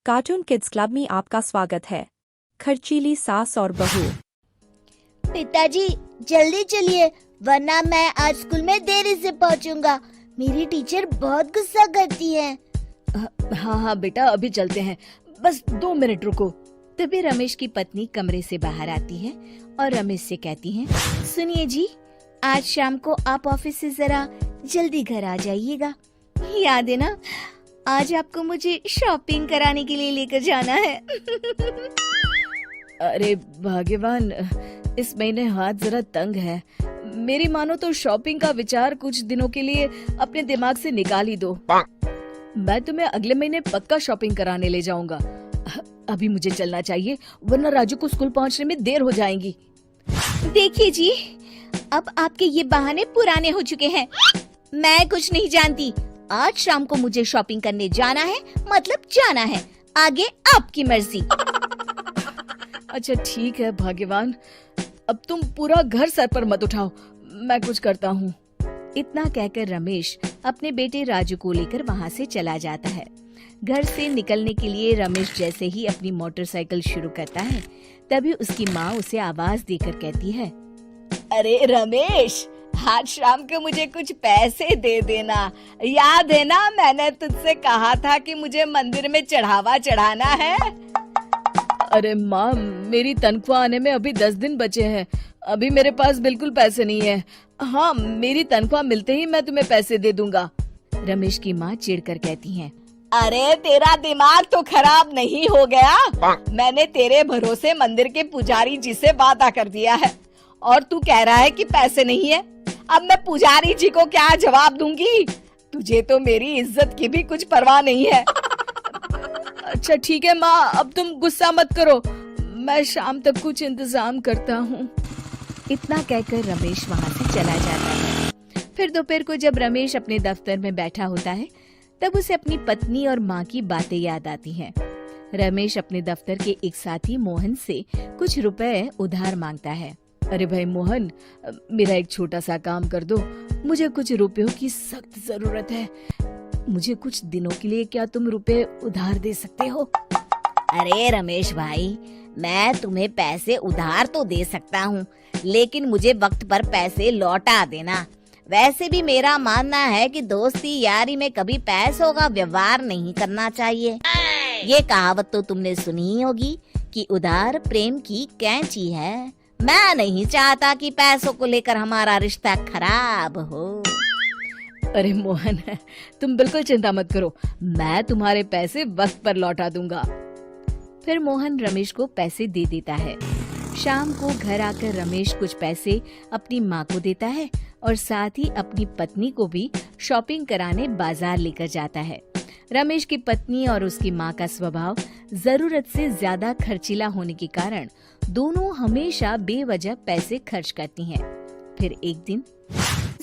Cartoon kids club में आपका स्वागत है। खर्चीली सास और बहू। पिताजी जल्दी चलिए, वरना मैं आज स्कूल में देरी से पहुंचूंगा। मेरी टीचर बहुत गुस्सा करती है। हाँ बेटा, अभी चलते हैं, बस 2 मिनट रुको। तभी रमेश की पत्नी कमरे से बाहर आती है और रमेश से कहती है, सुनिए जी, आज शाम को आप ऑफिस से जरा जल्दी घर आ जाइएगा। याद है ना, आज आपको मुझे शॉपिंग कराने के लिए लेकर जाना है। अरे भाग्यवान, इस महीने हाथ जरा तंग है। मेरी मानो तो शॉपिंग का विचार कुछ दिनों के लिए अपने दिमाग से निकाल ही दो। मैं तुम्हें अगले महीने पक्का शॉपिंग कराने ले जाऊंगा। अभी मुझे चलना चाहिए, वरना राजू को स्कूल पहुंचने में देर हो जाएगी। देखिए जी, अब आपके ये बहाने पुराने हो चुके हैं। मैं कुछ नहीं जानती। आज शाम को मुझे शॉपिंग करने जाना है, मतलब जाना है। आगे आपकी मर्जी। अच्छा ठीक है भाग्यवान, अब तुम पूरा घर सर पर मत उठाओ, मैं कुछ करता हूँ। इतना कहकर रमेश अपने बेटे राजू को लेकर वहाँ से चला जाता है। घर से निकलने के लिए रमेश जैसे ही अपनी मोटरसाइकिल शुरू करता है, तभी उसकी माँ उसे आवाज देकर कहती है, अरे रमेश, आज शाम को मुझे कुछ पैसे दे देना। याद है ना, मैंने तुझसे कहा था कि मुझे मंदिर में चढ़ावा चढ़ाना है। अरे माँ, मेरी तनख्वाह आने में अभी 10 दिन बचे हैं। अभी मेरे पास बिल्कुल पैसे नहीं है। हाँ, मेरी तनख्वाह मिलते ही मैं तुम्हें पैसे दे दूंगा। रमेश की माँ चिढ़कर कहती हैं, अरे तेरा दिमाग तो खराब नहीं हो गया? मैंने तेरे भरोसे मंदिर के पुजारी जी से वादा कर दिया है और तू कह रहा है कि पैसे नहीं है। अब मैं पुजारी जी को क्या जवाब दूंगी? तुझे तो मेरी इज्जत की भी कुछ परवाह नहीं है। अच्छा ठीक है माँ, अब तुम गुस्सा मत करो, मैं शाम तक कुछ इंतजाम करता हूँ। इतना कहकर रमेश वहाँ से चला जाता है। फिर दोपहर को जब रमेश अपने दफ्तर में बैठा होता है, तब उसे अपनी पत्नी और माँ की बातें याद आती हैं। रमेश अपने दफ्तर के एक साथी मोहन से कुछ रुपए उधार मांगता है। अरे भाई मोहन, मेरा एक छोटा सा काम कर दो, मुझे कुछ रुपयों की सख्त जरूरत है। मुझे कुछ दिनों के लिए क्या तुम रुपए उधार दे सकते हो? अरे रमेश भाई, मैं तुम्हें पैसे उधार तो दे सकता हूँ, लेकिन मुझे वक्त पर पैसे लौटा देना। वैसे भी मेरा मानना है कि दोस्ती यारी में कभी पैसों का व्यवहार नहीं करना चाहिए। ये कहावत तो तुमने सुनी ही होगी कि उधार प्रेम की कैंची है। मैं नहीं चाहता कि पैसों को लेकर हमारा रिश्ता खराब हो। अरे मोहन, तुम बिल्कुल चिंता मत करो, मैं तुम्हारे पैसे वक्त पर लौटा दूंगा। फिर मोहन रमेश को पैसे दे देता है। शाम को घर आकर रमेश कुछ पैसे अपनी माँ को देता है और साथ ही अपनी पत्नी को भी शॉपिंग कराने बाजार लेकर जाता है। रमेश की पत्नी और उसकी माँ का स्वभाव जरूरत से ज्यादा खर्चीला होने के कारण दोनों हमेशा बेवजह पैसे खर्च करती हैं। फिर एक दिन,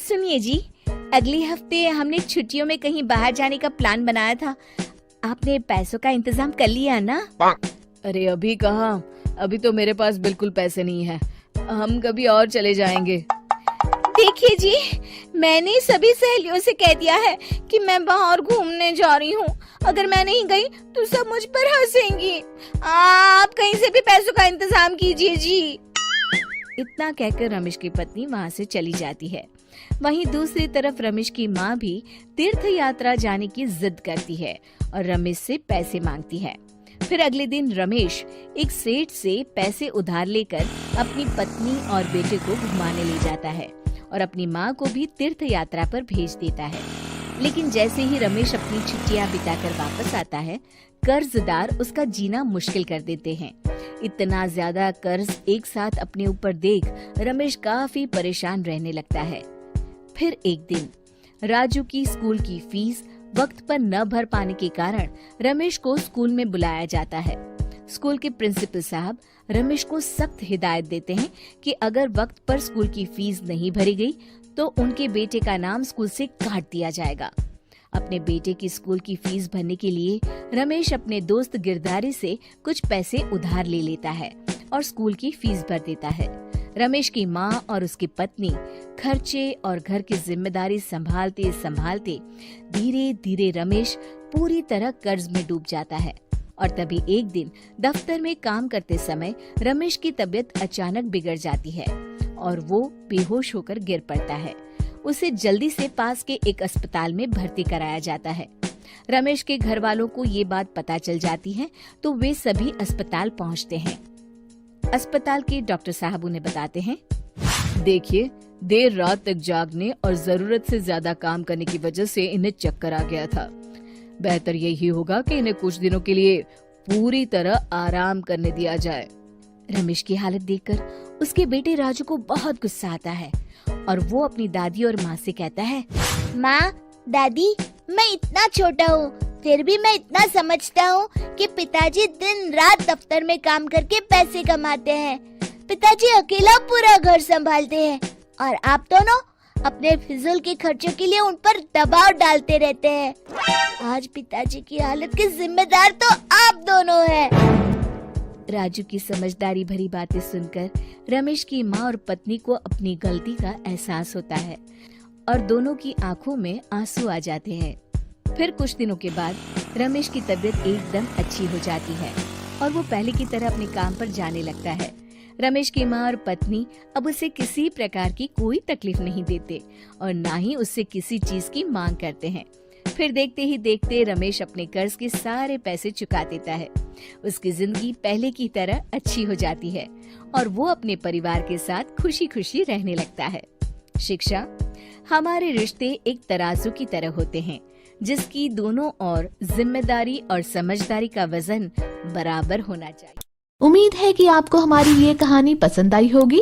सुनिए जी, अगले हफ्ते हमने छुट्टियों में कहीं बाहर जाने का प्लान बनाया था। आपने पैसों का इंतजाम कर लिया ना? अरे अभी कहाँ, अभी तो मेरे पास बिल्कुल पैसे नहीं है। हम कभी और चले जाएंगे। देखिए जी, मैंने सभी सहेलियों से कह दिया है कि मैं बाहर घूमने जा रही हूँ। अगर मैं नहीं गई तो सब मुझ पर हंसेंगी। आप कहीं से भी पैसों का इंतजाम कीजिए जी। इतना कहकर रमेश की पत्नी वहाँ से चली जाती है। वहीं दूसरी तरफ रमेश की माँ भी तीर्थ यात्रा जाने की जिद करती है और रमेश से पैसे मांगती है। फिर अगले दिन रमेश एक सेठ से पैसे उधार लेकर अपनी पत्नी और बेटे को घुमाने ले जाता है और अपनी माँ को भी तीर्थ यात्रा पर भेज देता है। लेकिन जैसे ही रमेश अपनी छुट्टियाँ बिताकर वापस आता है, कर्जदार उसका जीना मुश्किल कर देते हैं। इतना ज्यादा कर्ज एक साथ अपने ऊपर देख रमेश काफी परेशान रहने लगता है। फिर एक दिन राजू की स्कूल की फीस वक्त पर न भर पाने के कारण रमेश को स्कूल में बुलाया जाता है। स्कूल के प्रिंसिपल साहब रमेश को सख्त हिदायत देते हैं कि अगर वक्त पर स्कूल की फीस नहीं भरी गई तो उनके बेटे का नाम स्कूल से काट दिया जाएगा। अपने बेटे की स्कूल की फीस भरने के लिए रमेश अपने दोस्त गिरधारी से कुछ पैसे उधार ले लेता है और स्कूल की फीस भर देता है। रमेश की माँ और उसकी पत्नी खर्चे और घर की जिम्मेदारी संभालते संभालते धीरे धीरे रमेश पूरी तरह कर्ज में डूब जाता है और तभी एक दिन दफ्तर में काम करते समय रमेश की तबीयत अचानक बिगड़ जाती है और वो बेहोश होकर गिर पड़ता है। उसे जल्दी से पास के एक अस्पताल में भर्ती कराया जाता है। रमेश के घर वालों को ये बात पता चल जाती है तो वे सभी अस्पताल पहुंचते हैं। अस्पताल के डॉक्टर साहब उन्हें बताते हैं, देखिए, देर रात तक जागने और जरूरत से ज्यादा काम करने की वजह से इन्हें चक्कर आ गया था। बेहतर यही होगा कि इन्हें कुछ दिनों के लिए पूरी तरह आराम करने दिया जाए। रमेश की हालत देखकर उसके बेटे राजू को बहुत गुस्सा आता है और वो अपनी दादी और माँ से कहता है, माँ, दादी, मैं इतना छोटा हूँ फिर भी मैं इतना समझता हूँ कि पिताजी दिन रात दफ्तर में काम करके पैसे कमाते हैं। पिताजी अकेला पूरा घर संभालते हैं और आप दोनों अपने फिजूल के खर्चों के लिए उन पर दबाव डालते रहते हैं। आज पिताजी की हालत के जिम्मेदार तो आप दोनों हैं। राजू की समझदारी भरी बातें सुनकर रमेश की माँ और पत्नी को अपनी गलती का एहसास होता है और दोनों की आंखों में आंसू आ जाते हैं। फिर कुछ दिनों के बाद रमेश की तबीयत एकदम अच्छी हो जाती है और वो पहले की तरह अपने काम पर जाने लगता है। रमेश की माँ और पत्नी अब उसे किसी प्रकार की कोई तकलीफ नहीं देते और ना ही उससे किसी चीज की मांग करते हैं। फिर देखते ही देखते रमेश अपने कर्ज के सारे पैसे चुका देता है। उसकी जिंदगी पहले की तरह अच्छी हो जाती है और वो अपने परिवार के साथ खुशी खुशी रहने लगता है। शिक्षा, हमारे रिश्ते एक तराजू की तरह होते हैं जिसकी दोनों ओर जिम्मेदारी और समझदारी का वजन बराबर होना चाहिए। उम्मीद है कि आपको हमारी ये कहानी पसंद आई होगी।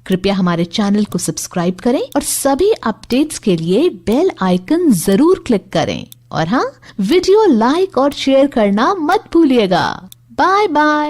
कृपया हमारे चैनल को सब्सक्राइब करें और सभी अपडेट्स के लिए बेल आइकन जरूर क्लिक करें और हाँ, वीडियो लाइक और शेयर करना मत भूलिएगा। Bye bye.